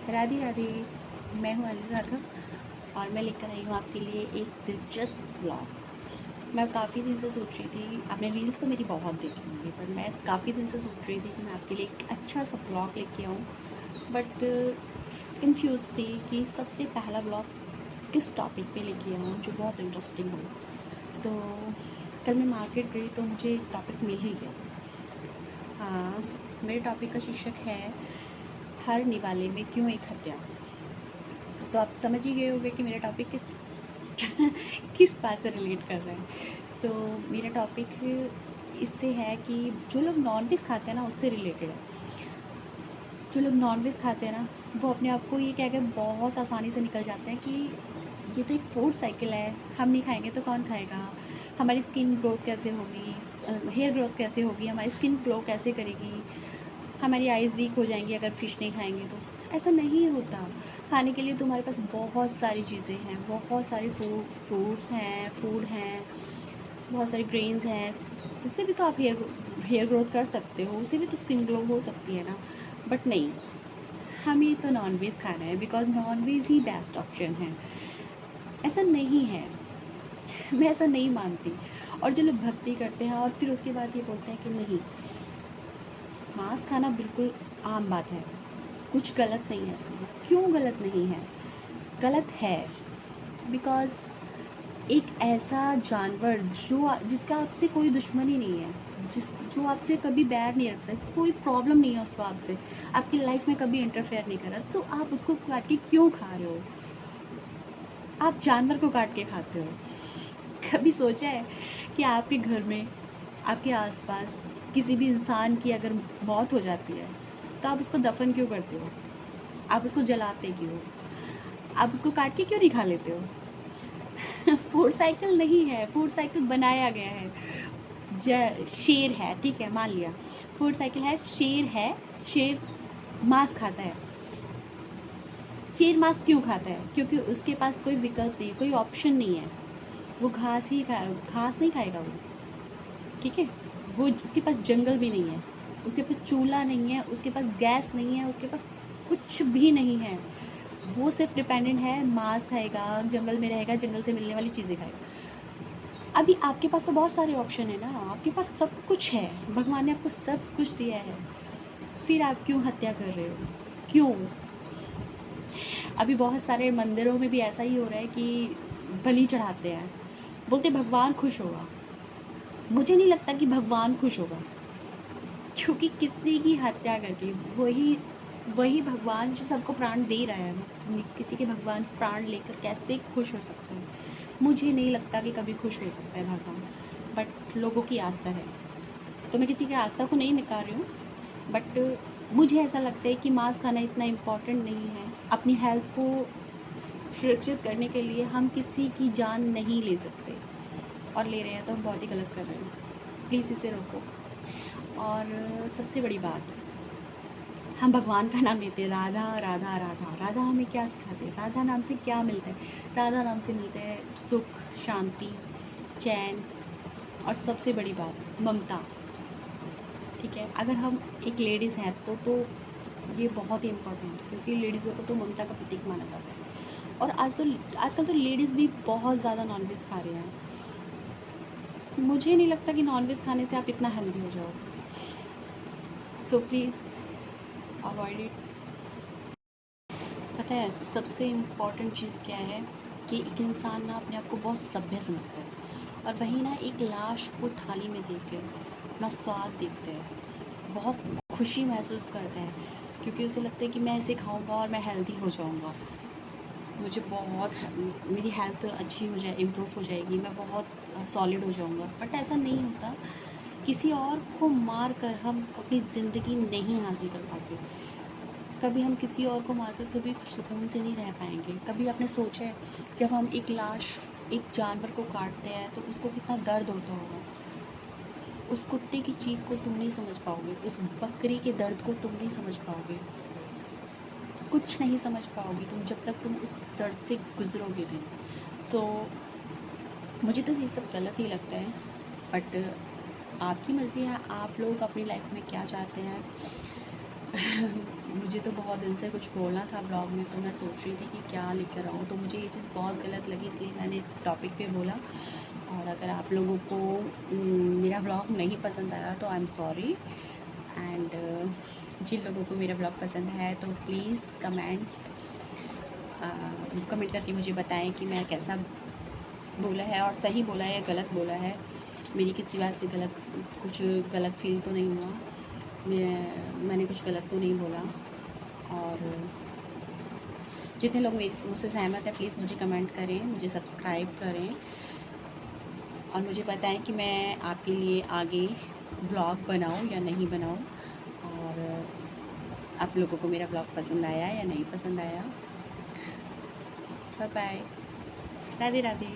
राधे राधे। मैं हूँ अनु राघव और मैं लेकर आई हूँ आपके लिए एक दिलचस्प व्लॉग। मैं काफ़ी दिन से सोच रही थी, आपने रील्स तो मेरी बहुत देखी होंगी, पर मैं काफ़ी दिन से सोच रही थी कि मैं आपके लिए एक अच्छा सा व्लॉग लेके आऊँ, बट कंफ्यूज थी कि सबसे पहला व्लॉग किस टॉपिक पे लेके आऊँ जो बहुत इंटरेस्टिंग हो। तो कल मैं मार्केट गई तो मुझे एक टॉपिक मिल ही गया। हाँ, मेरे टॉपिक का शीर्षक है हर निवाले में क्यों एक हत्या। तो आप समझ ही गए होंगे कि मेरा टॉपिक किस किस बात से रिलेट कर रहा है। तो मेरा टॉपिक इससे है कि जो लोग नॉनवेज खाते हैं ना, उससे रिलेटेड है। जो लोग नॉनवेज खाते हैं ना, वो अपने आप को ये कह के बहुत आसानी से निकल जाते हैं कि ये तो एक फूड साइकिल है, हम नहीं खाएंगे तो कौन खाएगा, हमारी स्किन ग्रोथ कैसे होगी, हेयर ग्रोथ कैसे होगी, हमारी स्किन ग्लो कैसे करेगी, हमारी आइज़ वीक हो जाएंगी अगर फ़िश नहीं खाएंगे तो। ऐसा नहीं होता। खाने के लिए तुम्हारे पास बहुत सारी चीज़ें हैं, बहुत सारे फ्रूट्स हैं, फूड हैं, बहुत सारे ग्रेन्स हैं। उससे भी तो आप हेयर ग्रोथ कर सकते हो, उससे भी तो स्किन ग्लो हो सकती है ना। बट नहीं, हमें तो नॉनवेज खाना है बिकॉज़ नॉनवेज ही बेस्ट ऑप्शन है। ऐसा नहीं है। मैं ऐसा नहीं मानती। और जो लोग भक्ति करते हैं और फिर उसके बाद ये बोलते हैं कि नहीं, मांस खाना बिल्कुल आम बात है, कुछ गलत नहीं है इसमें। क्यों गलत नहीं है? गलत है बिकॉज़ एक ऐसा जानवर जिसका आपसे कोई दुश्मनी नहीं है, जो आपसे कभी बैर नहीं रखता, कोई प्रॉब्लम नहीं है उसको आपसे, आपकी लाइफ में कभी इंटरफेयर नहीं करा, तो आप उसको काट के क्यों खा रहे हो? आप जानवर को काट के खाते हो। कभी सोचा है कि आपके घर में, आपके आसपास किसी भी इंसान की अगर मौत हो जाती है तो आप उसको दफन क्यों करते हो? आप उसको जलाते क्यों? आप उसको काट के क्यों नहीं खा लेते हो? फूड साइकिल नहीं है, फूड साइकिल बनाया गया है। शेर है, ठीक है, मान लिया फूड साइकिल है, शेर है, शेर मांस खाता है। शेर मांस क्यों खाता है? क्योंकि उसके पास कोई विकल्प नहीं, कोई ऑप्शन नहीं है। वो घास नहीं खाएगा वो, ठीक है। वो, उसके पास जंगल भी नहीं है, उसके पास चूल्हा नहीं है, उसके पास गैस नहीं है, उसके पास कुछ भी नहीं है। वो सिर्फ डिपेंडेंट है, मांस खाएगा, जंगल में रहेगा, जंगल से मिलने वाली चीज़ें खाएगा। अभी आपके पास तो बहुत सारे ऑप्शन है ना, आपके पास सब कुछ है, भगवान ने आपको सब कुछ दिया है, फिर आप क्यों हत्या कर रहे हो? क्यों? अभी बहुत सारे मंदिरों में भी ऐसा ही हो रहा है कि बलि चढ़ाते हैं, बोलते भगवान खुश होगा। मुझे नहीं लगता कि भगवान खुश होगा, क्योंकि किसी की हत्या करके वही भगवान जो सबको प्राण दे रहा है, किसी के भगवान प्राण लेकर कैसे खुश हो सकता है? मुझे नहीं लगता कि कभी खुश हो सकता है भगवान, बट लोगों की आस्था है, तो मैं किसी की आस्था को नहीं नकार रही हूँ। बट मुझे ऐसा लगता है कि मांस खाना इतना इम्पॉर्टेंट नहीं है। अपनी हेल्थ को सुरक्षित करने के लिए हम किसी की जान नहीं ले सकते, और ले रहे हैं तो हम बहुत ही गलत कर रहे हैं। प्लीज़ इसे रोको। और सबसे बड़ी बात, हम भगवान का नाम लेते हैं, राधा राधा राधा। राधा हमें क्या सिखाते हैं? राधा नाम से क्या मिलता है? राधा नाम से मिलता है सुख, शांति, चैन, और सबसे बड़ी बात ममता, ठीक है। अगर हम एक लेडीज़ हैं तो ये बहुत ही इम्पोर्टेंट है, क्योंकि लेडीज़ों को तो ममता का प्रतीक माना जाता है। और आजकल तो लेडीज़ भी बहुत ज़्यादा नॉनवेज खा रहे हैं। मुझे नहीं लगता कि नॉनवेज खाने से आप इतना हेल्दी हो जाओगे, सो प्लीज़ अवॉइड इट। पता है सबसे इम्पॉर्टेंट चीज़ क्या है? कि एक इंसान ना अपने आप को बहुत सभ्य समझता है, और वहीं ना एक लाश को थाली में देख के अपना स्वाद देखते हैं, बहुत खुशी महसूस करते हैं, क्योंकि उसे लगता है कि मैं इसे खाऊंगा और मैं हेल्दी हो जाऊंगा, मुझे बहुत मेरी हेल्थ अच्छी हो जाए, इम्प्रूव हो जाएगी, मैं बहुत सॉलिड हो जाऊंगा। बट ऐसा नहीं होता। किसी और को मार कर हम अपनी ज़िंदगी नहीं हासिल कर पाते। कभी हम किसी और को मारकर कभी सुकून से नहीं रह पाएंगे। कभी आपने सोचा है, जब हम एक लाश, एक जानवर को काटते हैं तो उसको कितना दर्द होता होगा? उस कुत्ते की चीख को तुम नहीं समझ पाओगे, उस बकरी के दर्द को तुम नहीं समझ पाओगे, कुछ नहीं समझ पाओगे तुम जब तक तुम उस दर्द से गुजरोगे नहीं। तो मुझे तो ये सब गलत ही लगता है। बट आपकी मर्ज़ी है, आप लोग अपनी लाइफ में क्या चाहते हैं। मुझे तो बहुत दिन से कुछ बोलना था ब्लॉग में, तो मैं सोच रही थी कि क्या लेकर आऊँ, तो मुझे ये चीज़ बहुत गलत लगी, इसलिए मैंने इस टॉपिक पे बोला। और अगर आप लोगों को मेरा ब्लॉग नहीं पसंद आया तो आई एम सॉरी। एंड जिन लोगों को मेरा ब्लॉग पसंद है तो प्लीज़ कमेंट करके मुझे बताएं कि मैं कैसा बोला है, और सही बोला है या गलत बोला है। मेरी किसी बात से कुछ गलत फील तो नहीं हुआ, मैंने कुछ गलत तो नहीं बोला। और जितने लोग मेरे मुझसे सहमत हैं प्लीज़ मुझे कमेंट करें, मुझे सब्सक्राइब करें और मुझे बताएं कि मैं आपके लिए आगे ब्लॉग बनाऊं या नहीं बनाऊं, और आप लोगों को मेरा ब्लॉग पसंद आया या नहीं पसंद आया। Bye bye, Radhe Radhe.